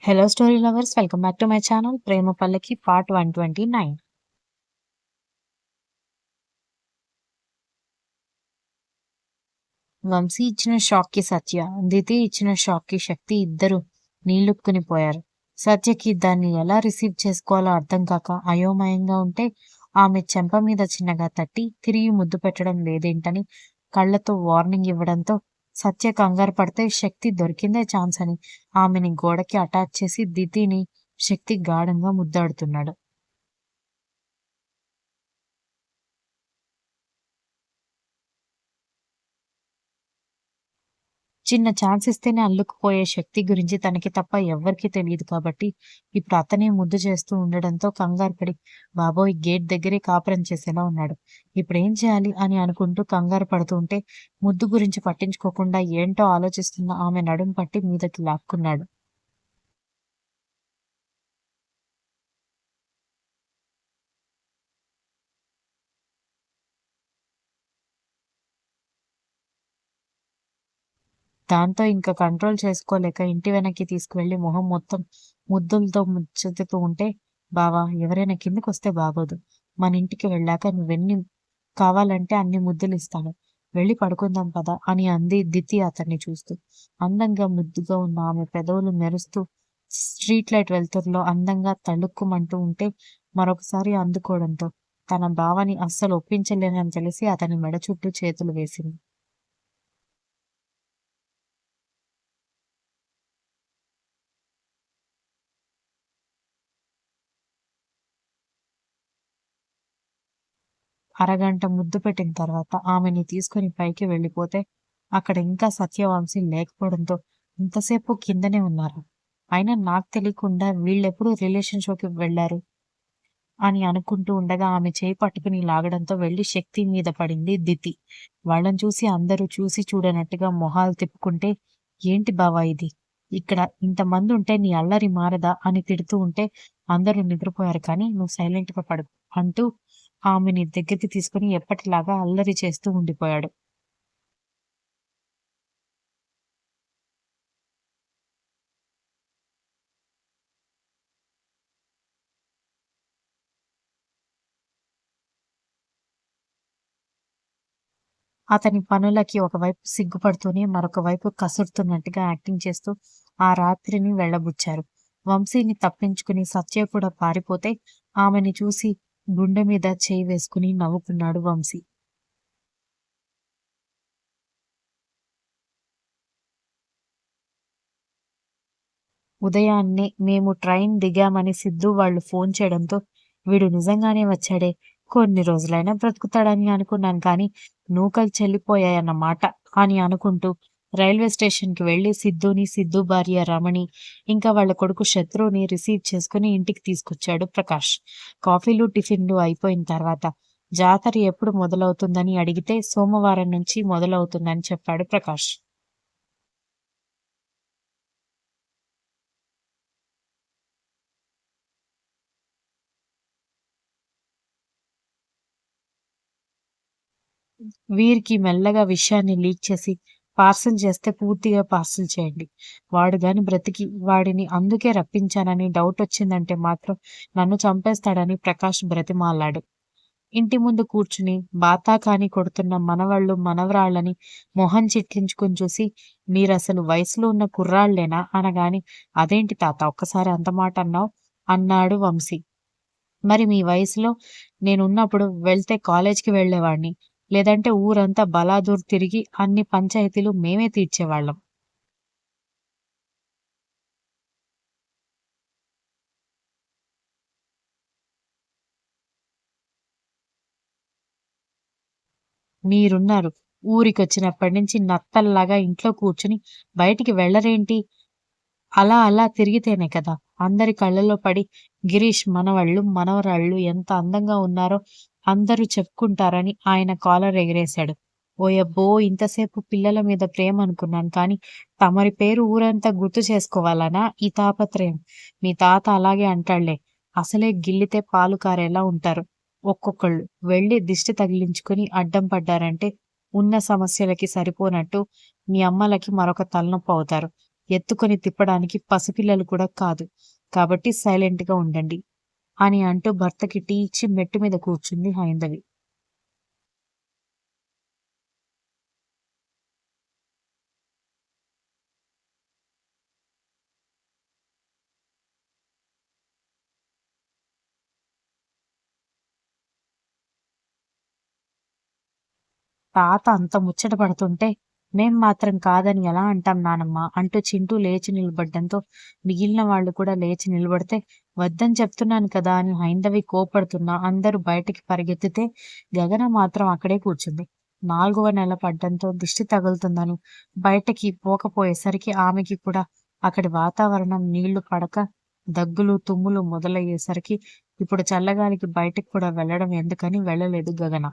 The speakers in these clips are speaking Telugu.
Hello story lovers, welcome back to my channel Prema Pallaki part 129. Vamsi ఇచ్చిన షాక్ కి సత్య, దితి ఇచ్చిన షాక్ కి శక్తి ఇద్దరు నీళ్లుక్కుని పోయారు. సత్యకి దాన్ని ఎలా రిసీవ్ చేసుకోవాలో అర్థం కాక అయోమయంగా ఉంటే ఆమె చెంప మీద చిన్నగా తట్టి తిరిగి ముద్దు పెట్టడం లేదేంటని కళ్ళతో వార్నింగ్ ఇవ్వడంతో సత్య కంగారు పడితే శక్తి దొరికిందే ఛాన్స్ అని ఆమెని గోడకి అటాచ్ చేసి దితిని శక్తి గాఢంగా ముద్దాడుతున్నాడు. చిన్న ఛాన్స్ ఇస్తేనే అల్లుకుపోయే శక్తి గురించి తనకి తప్ప ఎవ్వరికీ తెలీదు కాబట్టి ఇప్పుడు అతనే ముద్దు చేస్తూ ఉండడంతో కంగారు పడి బాబోయ్ గేట్ దగ్గరే కాపురం చేసేలా ఉన్నాడు. ఇప్పుడేం చేయాలి అని అనుకుంటూ కంగారు పడుతూ ఉంటే ముద్దు గురించి పట్టించుకోకుండా ఏంటో ఆలోచిస్తున్న ఆమె నడుం పట్టి మీదకి లాక్కున్నాడు. దాంతో ఇంక కంట్రోల్ చేసుకోలేక ఇంటి వెనక్కి తీసుకువెళ్లి మొహం మొత్తం ముద్దులతో ముచ్చటుతూ ఉంటే, బావా ఎవరైనా కిందకొస్తే బాగోదు. మన ఇంటికి వెళ్ళాక నువ్వెన్ని కావాలంటే అన్ని ముద్దులిస్తాను. వెళ్ళి పడుకుందాం పద అని అంది దితి అతన్ని చూస్తూ. అందంగా ముద్దుగా ఉన్న ఆమె పెదవులు మెరుస్తూ స్ట్రీట్ లైట్ వెలుతురులో అందంగా తళుక్కుమంటూ ఉంటే మరొకసారి అందుకోవడంతో తన భావని అస్సలు ఒప్పించలేనని తెలిసి అతని మెడ చుట్టూ చేతులు వేసింది. అరగంట ముద్దు పెట్టిన తర్వాత ఆమెని తీసుకుని పైకి వెళ్ళిపోతే అక్కడ ఇంకా సత్యవంశీ లేకపోవడంతో ఇంతసేపు కిందనే ఉన్నారు. అయినా నాకు తెలియకుండా వీళ్ళెప్పుడు రిలేషన్‌షిప్‌కి వెళ్లారు అని అనుకుంటూ ఉండగా ఆమె చేయి పట్టుకుని లాగడంతో వెళ్లి శక్తి మీద పడింది దితి. వాళ్ళని చూసి అందరూ చూసి చూడనట్టుగా మొహాలు తిప్పుకుంటే ఏంటి బావా ఇది? ఇక్కడ ఇంతమందుంటే నీ అల్లరి మారదా అని తిడుతూ ఉంటే అందరూ నిద్రపోయారు కానీ నువ్వు సైలెంట్‌గా పడుకో అంటూ ఆమెని దగ్గరికి తీసుకొని ఎప్పటిలాగా అల్లరి చేస్తూ ఉండిపోయాడు. అతని పనులకి ఒకవైపు సిగ్గుపడుతూనే మరొక వైపు కసురుతున్నట్టుగా యాక్టింగ్ చేస్తూ ఆ రాత్రిని వెళ్ళబుచ్చారు. వంశీని తప్పించుకుని సత్య కూడా పారిపోతే ఆమెని చూసి గుండె మీద చేయి వేసుకుని నవ్వుకున్నాడు వంశీ. ఉదయాన్నే మేము ట్రైన్ దిగామని సిద్ధు వాళ్ళు ఫోన్ చేయడంతో వీడు నిజంగానే వచ్చాడే, కొన్ని రోజులైనా బ్రతుకుతాడని అనుకున్నాను కానీ నూకలు చెల్లిపోయాయన్నమాట అని అనుకుంటూ రైల్వే స్టేషన్‌కి వెళ్లి సిద్ధుని, సిద్ధు భార్య రమణి, ఇంకా వాళ్ళ కొడుకు శత్రువుని రిసీవ్ చేసుకుని ఇంటికి తీసుకొచ్చాడు ప్రకాష్. కాఫీలు, టిఫిన్‌లు అయిపోయిన తర్వాత జాతర ఎప్పుడు మొదలవుతుందని అడిగితే సోమవారం నుంచి మొదలవుతుందని చెప్పాడు ప్రకాష్. వీరికి మెల్లగా విషయాన్ని లీక్ చేసి పార్సెల్ చేస్తే పూర్తిగా పార్సెల్ చేయండి. వాడు గాని బ్రతికి వాడిని అందుకే రప్పించానని డౌటొచ్చిందంటే మాత్రం నన్ను చంపేస్తాడని ప్రకాష్ బ్రతిమాలాడు. ఇంటి ముందు కూర్చుని బాతాకానీ కొడుతున్న మనవళ్ళు, మనవరాళ్ళని మొహం చిట్లించుకొని చూసి మీరసలు వయసులో ఉన్న కుర్రాళ్ళేనా అనగానే అదేంటి తాత ఒక్కసారి అంత మాట అన్నావు? అన్నాడు వంశీ. మరి మీ వయసులో నేనున్నప్పుడు వెళ్తే కాలేజ్‌కి వెళ్ళేవాడిని. లేదంటే ఊరంతా బలాదూర్ తిరిగి అన్ని పంచాయతీలు మేమే తీర్చేవాళ్ళం. మీరున్నారు. ఊరికొచ్చినప్పటి నుంచి నత్తల్లాగా ఇంట్లో కూర్చొని బయటికి వెళ్ళరేంటి? అలా అలా తిరిగితేనే కదా! అందరి కళ్ళలో పడి గిరీష్ మనవళ్ళు, మనవరాళ్ళు ఎంత అందంగా ఉన్నారో అందరూ చెప్పుకుంటారని ఆయన కాలర్ ఎగరేశాడు. ఓయబ్బో! ఇంతసేపు పిల్లల మీద ప్రేమ అనుకున్నాను కానీ తమరి పేరు ఊరంతా గుర్తు చేసుకోవాలనా ఈ తాపత్రయం? మీ తాత అలాగే అంటాడులే. అసలే గిల్లితే పాలు కారేలా ఉంటారు. ఒక్కొక్కళ్ళు వెళ్లి దిష్టి తగిలించుకొని అడ్డం పడ్డారంటే ఉన్న సమస్యలకి సరిపోనట్టు మీ అమ్మలకి మరొక తలనొప్పవుతారు. ఎత్తుకొని తిప్పడానికి పసిపిల్లలు కూడా కాదు. కాబట్టి సైలెంట్‌గా ఉండండి అని అంటూ భర్తకి టీ ఇచ్చి మెట్టు మీద కూర్చుంది హైందవి. తాత అంత ముచ్చట పడుతుంటే, మేం మాత్రం కాదని ఎలా అంటాం నానమ్మ అంటూ చింటూ లేచి నిలబడ్డంతో మిగిలిన వాళ్ళు కూడా లేచి నిలబడితే, వద్దని చెప్తున్నాను కదా అని హైందవి కోప్పడుతున్నా అందరూ బయటికి పరిగెత్తితే గగన మాత్రం అక్కడే కూర్చుంది. 4వ నెల పడ్డంతో దిష్టి తగులుతుందని బయటకి పోకపోయేసరికి ఆమెకి కూడా అక్కడి వాతావరణం నీళ్లు పడక దగ్గులు, తుమ్ములు మొదలయ్యేసరికి ఇప్పుడు చల్లగాలికి బయటికి కూడా వెళ్ళడం ఎందుకని వెళ్ళలేదు గగన.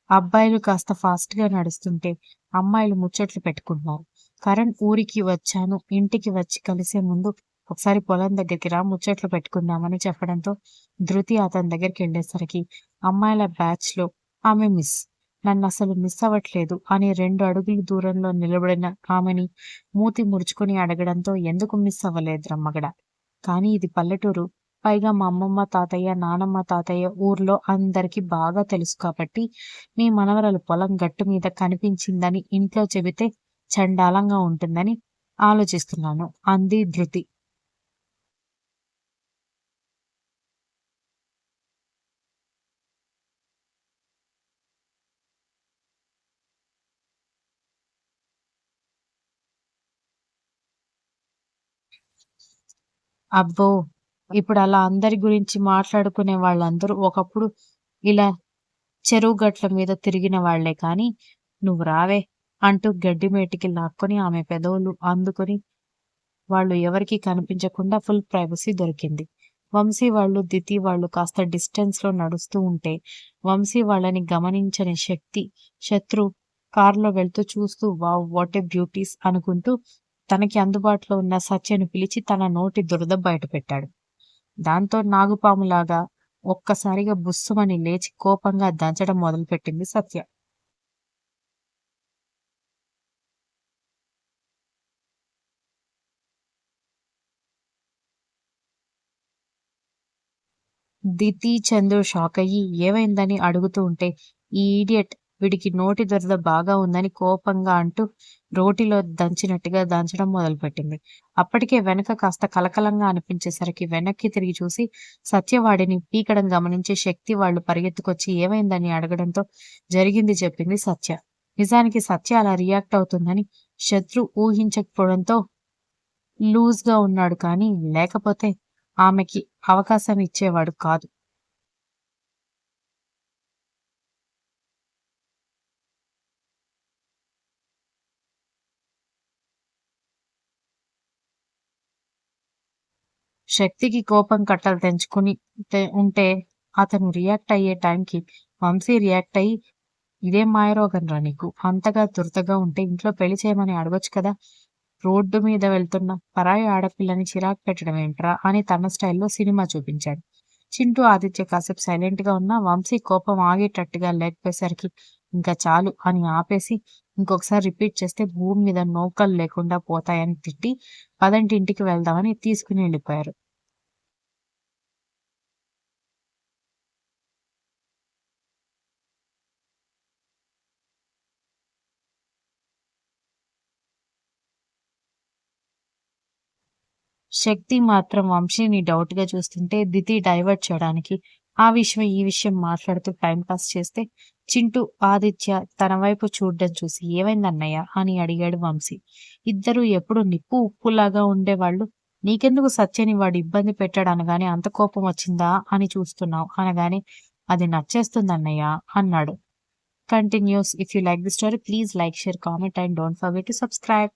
అబ్బాయిలు కాస్త ఫాస్ట్‌గా నడుస్తుంటే, అమ్మాయిలు ముచ్చట్లు పెట్టుకుంటున్నారు. కరణ్ ఊరికి వచ్చాను, ఇంటికి వచ్చి కలిసే ముందు ఒకసారి పొలం దగ్గరికి రా ముచ్చట్లు పెట్టుకుందామని చెప్పడంతో, ధృతి అతని దగ్గరికెళ్ళేసరికి అమ్మాయిల బ్యాచ్‌లో ఆమె మిస్. నన్నసలు మిస్ అవ్వట్లేదు అని 2 అడుగులు దూరంలో నిలబడిన ఆమెని మూతి ముడుచుకొని అడగడంతో ఎందుకు మిస్ అవ్వలేదురా మగడా. కానీ ఇది పల్లెటూరు. పైగా మా అమ్మమ్మ, తాతయ్య, నానమ్మ, తాతయ్య ఊర్లో అందరికీ బాగా తెలుసు కాబట్టి, మీ మనవరాలు పొలం గట్టు మీద కనిపించిందని ఇంట్లో చెబితే చండాలంగా ఉంటుందని ఆలోచిస్తున్నాను అంది ధృతి. అబ్బో! ఇప్పుడలా అందరి గురించి మాట్లాడుకునే వాళ్ళందరూ ఒకప్పుడు ఇలా చెరువు గట్ల మీద తిరిగిన వాళ్లే కానీ, నువ్వు రావే అంటూ గడ్డి మేటికి లాక్కొని ఆమె పెదవులు అందుకొని వాళ్ళు ఎవరికీ కనిపించకుండా ఫుల్ ప్రైవసీ దొరికింది. వంశీ వాళ్ళు, దితి వాళ్ళు కాస్త డిస్టెన్స్‌లో నడుస్తూ ఉంటే, వంశీ వాళ్ళని గమనించని శత్రు కారులో వెళ్తూ చూస్తూ వావ్! వాట్ ఏ బ్యూటీస్ అనుకుంటూ తనకి అందుబాటులో ఉన్న సత్యను పిలిచి తన నోటి దురద బయటపెట్టాడు. దాంతో నాగుపాములాగా ఒక్కసారిగా బుస్సుమని లేచి కోపంగా దంచడం మొదలుపెట్టింది సత్య. దితి, చందు షాకయ్యి ఏమైందని అడుగుతూ ఉంటే, ఈ ఈడియట్ వీడికి నోటి దురద బాగా ఉందని కోపంగా అంటూ రోటిలో దంచినట్టుగా దంచడం మొదలుపెట్టింది. అప్పటికే వెనక కాస్త కలకలంగా అనిపించేసరికి వెనక్కి తిరిగి చూసి సత్యవాడిని పీకడం గమనించి శక్తి వాళ్ళు పరిగెత్తుకొచ్చి ఏమైందని అడగడంతో జరిగింది చెప్పింది సత్య. నిజానికి సత్య అలా రియాక్ట్ అవుతుందని శత్రు ఊహించకపోవడంతో లూజ్‌గా ఉన్నాడు కానీ, లేకపోతే ఆమెకి అవకాశం ఇచ్చేవాడు కాదు. శక్తికి కోపం కట్టలు తెంచుకుని ఉంటే అతను రియాక్ట్ అయ్యే టైంకి వంశీ రియాక్ట్ అయ్యి, "ఇదేం మాయరోగంరా నీకు? అంతగా దురదగా ఉంటే ఇంట్లో పెళ్లి చేయమని అడగొచ్చు కదా! రోడ్డు మీద వెళ్తున్న పరాయి ఆడపిల్లని చిరాకు పెట్టడం ఏంట్రా" అని తన స్టైల్‌లో సినిమా చూపించాడు. చింటూ, ఆదిత్య కాసేపు సైలెంట్‌గా ఉన్నా వంశీ కోపం ఆగేటట్టుగా లేకపోయేసరికి ఇంక చాలు అని ఆపేసి, ఇంకొకసారి రిపీట్ చేస్తే భూమి మీద నౌకలు లేకుండా పోతాయని తిట్టి, పదండి ఇంటికి వెళ్దామని తీసుకుని వెళ్ళిపోయారు. శక్తి మాత్రం వంశీని డౌట్‌గా చూస్తుంటే దితి డైవర్ట్ చేయడానికి ఆ విషయం, ఈ విషయం మాట్లాడుతూ టైమ్ పాస్ చేస్తే చింటూ, ఆదిత్య తన వైపు చూడ్డం చూసి "ఏమైందన్నయ్య?" అని అడిగాడు వంశీ. ఇద్దరూ ఎప్పుడూ నిప్పు, ఉప్పులాగా ఉండేవాళ్ళు. "నీకెందుకు సత్యని వాడు ఇబ్బంది పెట్టాడు అనగానే అంత కోపం వచ్చిందా అని చూస్తున్నావు" అనగానే "అది నచ్చేస్తుందన్నయ్య" అన్నాడు. Continuous. If you like the story please like, share, comment and don't forget to subscribe.